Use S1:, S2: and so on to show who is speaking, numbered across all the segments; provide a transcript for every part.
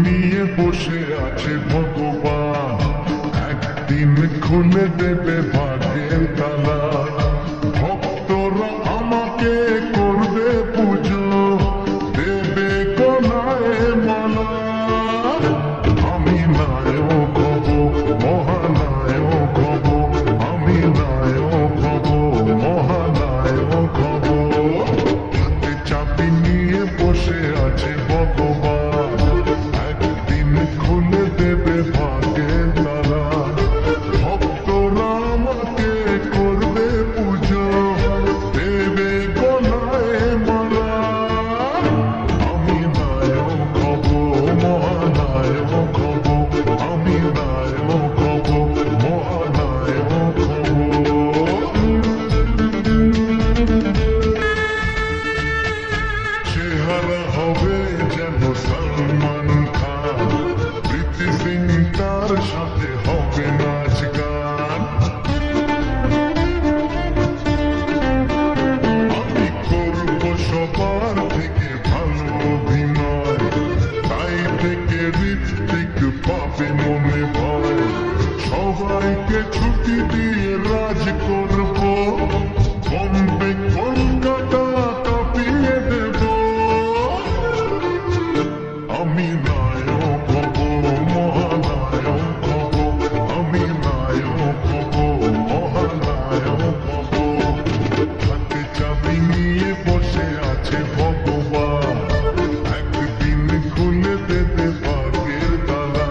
S1: নিয়ে বসে আছে ভগবান, একদিন খুলে দেবে ভাগ্যের তালা। ভক্তরা আমাকে করবে পুজো, দেবে গলায় মালা। আমি নায়ক হব, মহানায়ক হব, আমি নায়ক হব, মহানায়ক হব। হাতে চাবি নিয়ে বসে আছে ভগবান, একদিন খুলে দেবে ভাগ্যের তালা। ভক্তরা আমাকে করবে পুজো, দেবে গলায় মালা। আমি নায়ক হব, মহানায়ক হব, আমি নায়ক হব, মহানায়ক হব। চেহারা হবে যেন সলমান খান, প্রীতি সিং তার সাথে হবে নাচ গান। আমি করব সবার থেকে ভালো অভিনয়, তাই থেকে ঋত্বিক পাবে মনে ভয়। সবাইকে ছুটি দিয়ে রাজ করব, বম্বে কলকাতা কাঁপিয়ে দেব। আমি নায়ক হব, মহানায়ক হব, আমি নায়ক হব, মহানায়ক হব। হাতে চাবি নিয়ে বসে আছে ভগবান, একদিন খুলে দেবে ভাগ্যের তালা।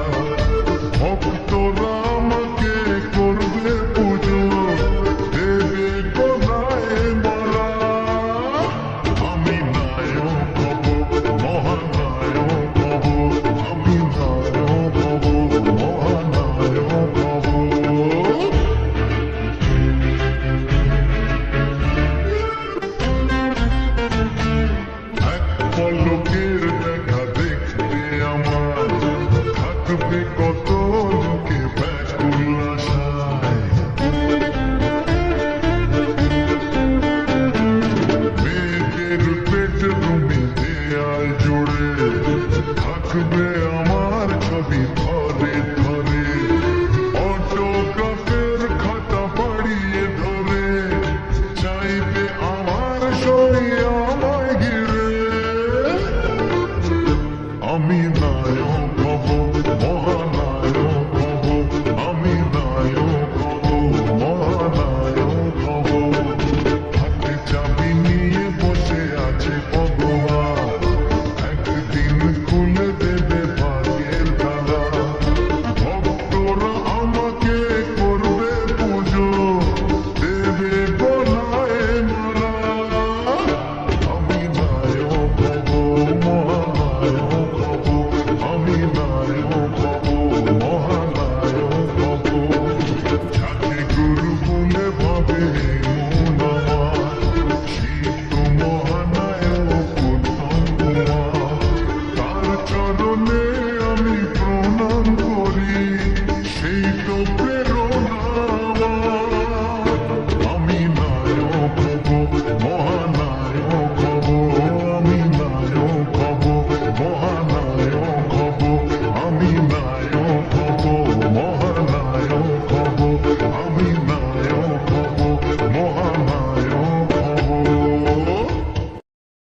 S1: ভক্তরা আমাকে করবে পুজো, দেবে গলায় মালা। আমি নায়ক হব, মহানায়ক হব, আমি নায়ক হব, মহানায়ক হব। এক পলকের দেখা দেখতে আমার থাকবে কত লোকে ব্যাকুল আশায়। মেয়েদের বেডরুমে দেয়াল জুড়ে থাকবে আমার ছবি ধরে ধরে। অটোগ্রাফের খাতা বাড়িয়ে ধরে চাইবে আমার সই আমায় ঘিরে। আমি